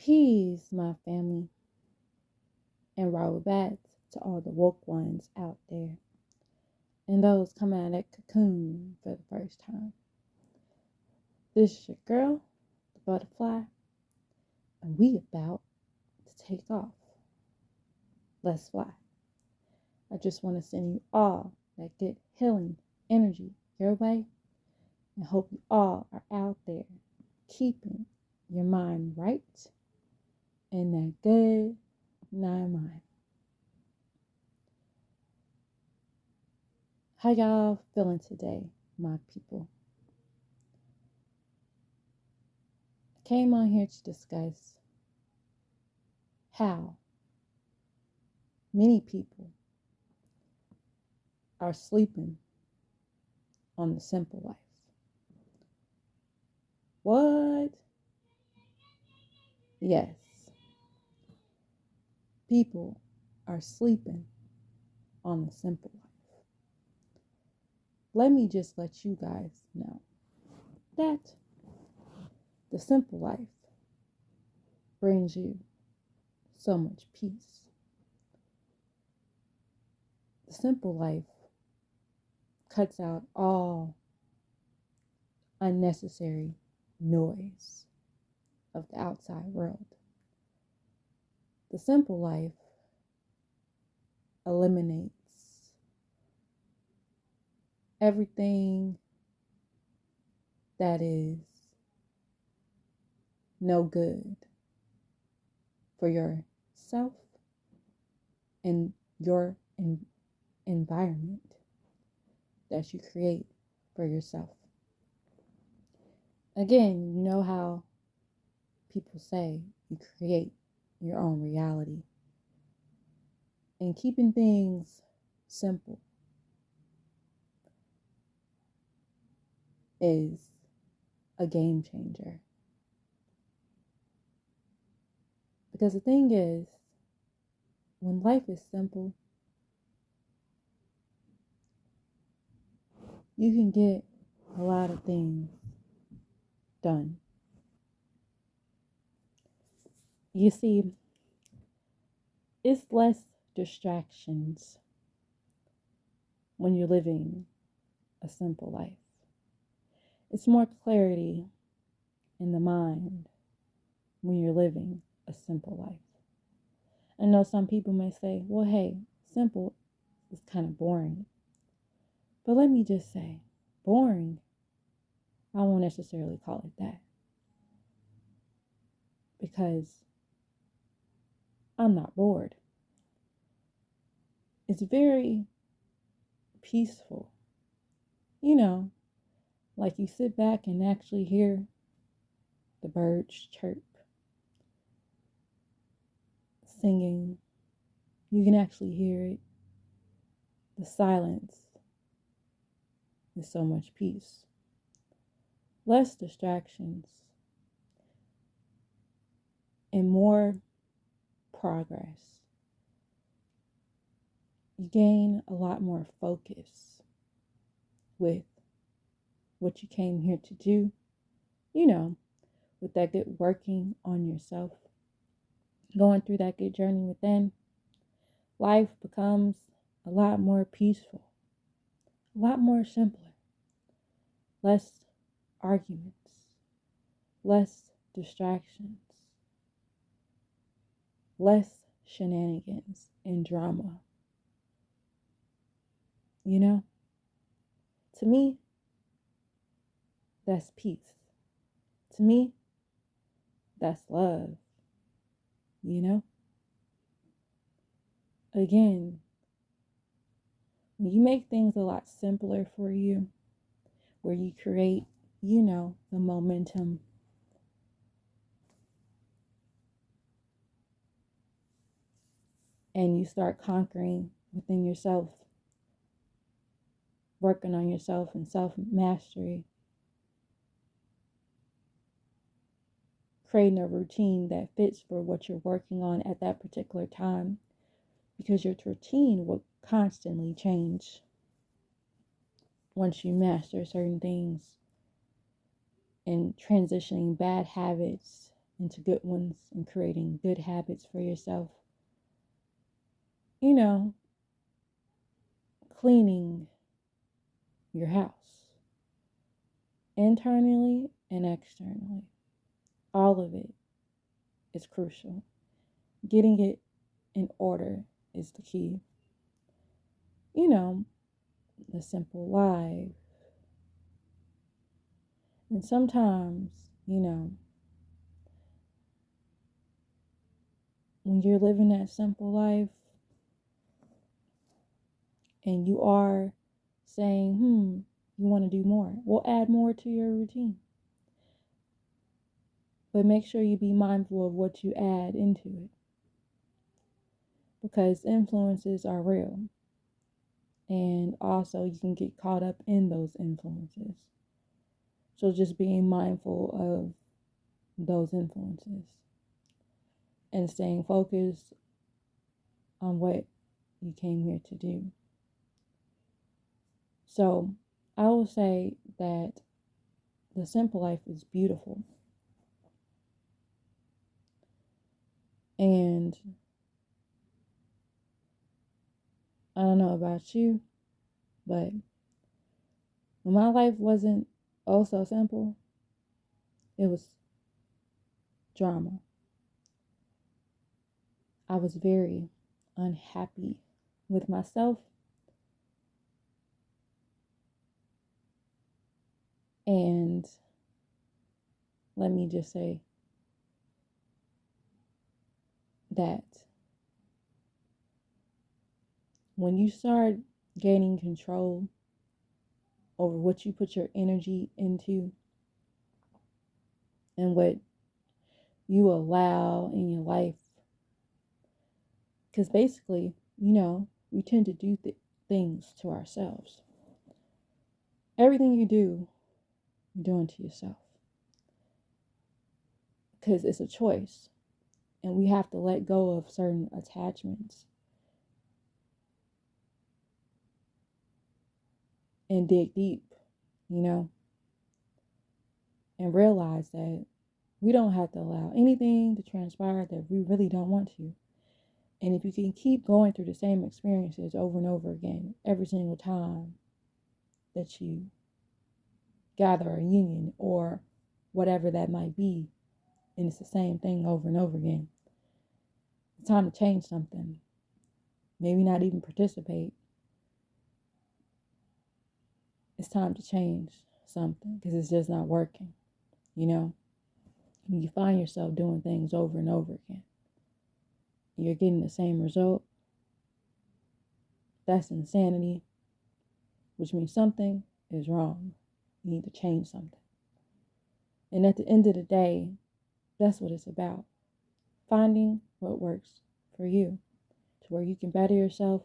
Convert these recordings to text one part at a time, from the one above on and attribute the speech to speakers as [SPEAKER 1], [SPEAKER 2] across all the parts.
[SPEAKER 1] Peace, my family, and roll back to all the woke ones out there and those coming out of that cocoon for the first time. This is your girl, the butterfly, and we about to take off. Let's fly. I just want to send you all that good healing energy your way and hope you all are out there keeping your mind right in that good nine mind. How y'all feeling today, my people? I came on here to discuss how many people are sleeping on the simple life. What? Yes. People are sleeping on the simple life. Let me just let you guys know that the simple life brings you so much peace. The simple life cuts out all unnecessary noise of the outside world. The simple life eliminates everything that is no good for yourself and your environment that you create for yourself. Again, you know how people say you create your own reality. And keeping things simple is a game changer. Because the thing is, when life is simple, you can get a lot of things done. You see, it's less distractions when you're living a simple life. It's more clarity in the mind when you're living a simple life. I know some people may say, well, hey, simple is kind of boring. But let me just say, boring, I won't necessarily call it that. Because I'm not bored. It's very peaceful. You know, like you sit back and actually hear the birds chirp, singing. You can actually hear it. The silence is so much peace. Less distractions and more progress. You gain a lot more focus with what you came here to do, you know, with that good working on yourself, going through that good journey within. Life becomes a lot more peaceful, a lot more simpler, less arguments, less distractions, less shenanigans and drama. You know, to me, that's peace. To me, that's love. You know, again, when you make things a lot simpler for you, where you create, you know, the momentum, and you start conquering within yourself, working on yourself and self-mastery, creating a routine that fits for what you're working on at that particular time, because your routine will constantly change once you master certain things, and transitioning bad habits into good ones and creating good habits for yourself. You know, cleaning your house internally and externally. All of it is crucial. Getting it in order is the key. You know, the simple life. And sometimes, when you're living that simple life and you are saying, you want to do more, well, add more to your routine. But make sure you be mindful of what you add into it, because influences are real. And also, you can get caught up in those influences. So just being mindful of those influences and staying focused on what you came here to do. So I will say that the simple life is beautiful. And I don't know about you, but when my life wasn't oh so simple, it was drama. I was very unhappy with myself. And let me just say that when you start gaining control over what you put your energy into and what you allow in your life, because basically, we tend to do things to ourselves. Everything you do, you're doing to yourself, because it's a choice, and we have to let go of certain attachments and dig deep, and realize that we don't have to allow anything to transpire that we really don't want to. And if you can keep going through the same experiences over and over again, every single time that you gather a union or whatever that might be, and it's the same thing over and over again, it's time to change something. Maybe not even participate. It's time to change something because it's just not working, When you find yourself doing things over and over again, you're getting the same result. That's insanity, which means something is wrong. You need to change something. And at the end of the day, that's what it's about. Finding what works for you to where you can better yourself,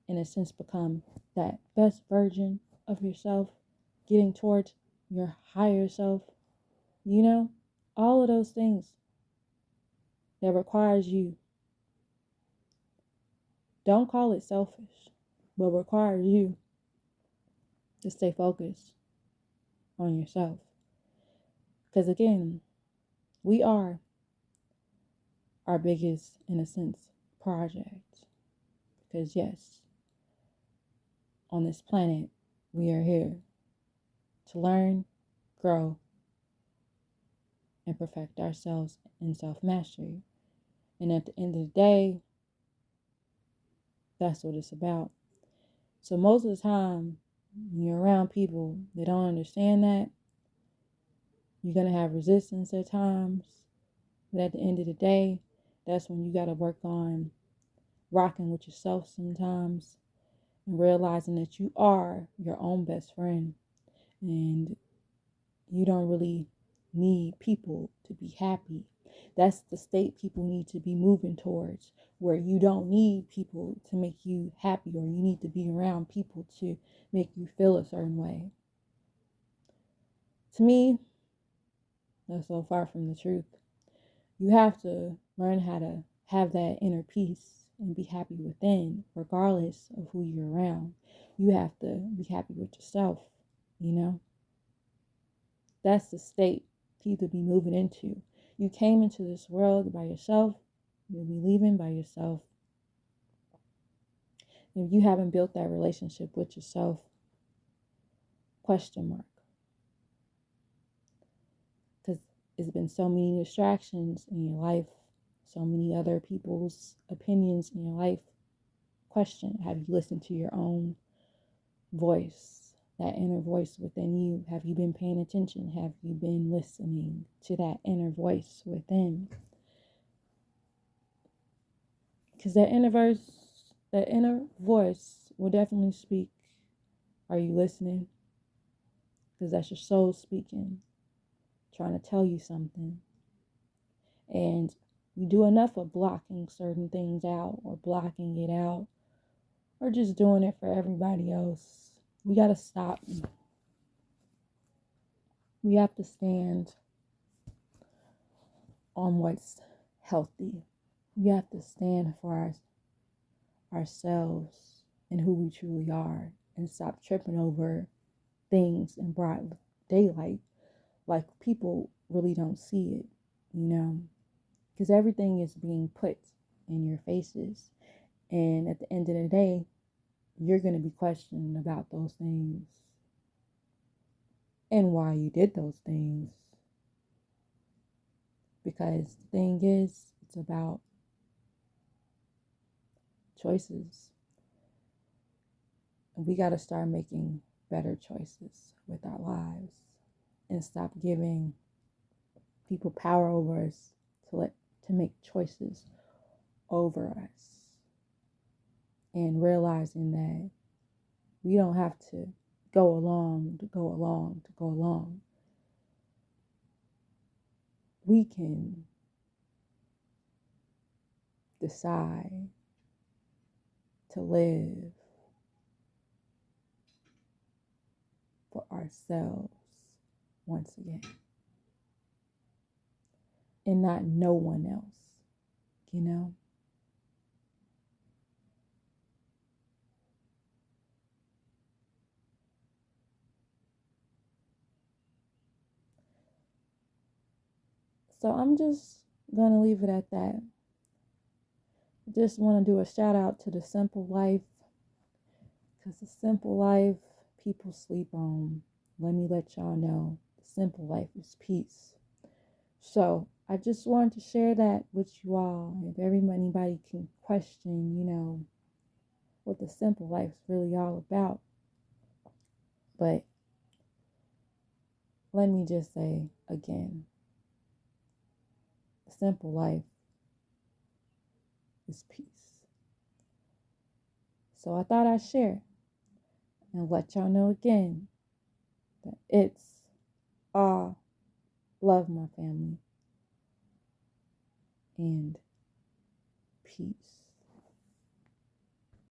[SPEAKER 1] in a sense, become that best version of yourself, getting towards your higher self, all of those things that requires you. Don't call it selfish, but requires you to stay focused on yourself. Because again, we are our biggest, in a sense, project. Because yes, on this planet, we are here to learn, grow, and perfect ourselves in self-mastery. And at the end of the day, that's what it's about. So most of the time, when you're around people that don't understand that, you're going to have resistance at times. But at the end of the day, that's when you got to work on rocking with yourself sometimes and realizing that you are your own best friend. And you don't really need people to be happy. That's the state people need to be moving towards, where you don't need people to make you happy, or you need to be around people to make you feel a certain way. To me, that's so far from the truth. You have to learn how to have that inner peace and be happy within, regardless of who you're around. You have to be happy with yourself, That's the state. you to be moving into. You came into this world by yourself. You'll be leaving by yourself. If you haven't built that relationship with yourself, question mark. Because there's been so many distractions in your life, so many other people's opinions in your life. Question, have you listened to your own voice, that inner voice within you? Have you been paying attention? Have you been listening to that inner voice within? Because that inner voice will definitely speak. Are you listening? Because that's your soul speaking, trying to tell you something. And you do enough of blocking certain things out, or blocking it out, or just doing it for everybody else. We got to stop. We have to stand on what's healthy. We have to stand for ourselves and who we truly are, and stop tripping over things in broad daylight like people really don't see it, because everything is being put in your faces, and at the end of the day, you're going to be questioned about those things and why you did those things. Because the thing is, it's about choices. And we got to start making better choices with our lives and stop giving people power over us to make choices over us. And realizing that we don't have to go along to go along to go along. We can decide to live for ourselves once again, and not no one else. So I'm just gonna leave it at that. Just want to do a shout out to the simple life, because the simple life people sleep on. Let me let y'all know, the simple life is peace. So I just wanted to share that with you all. If anybody can question, what the simple life is really all about. But let me just say again, the simple life is peace. So I thought I'd share and let y'all know again that it's all love, my family, and peace.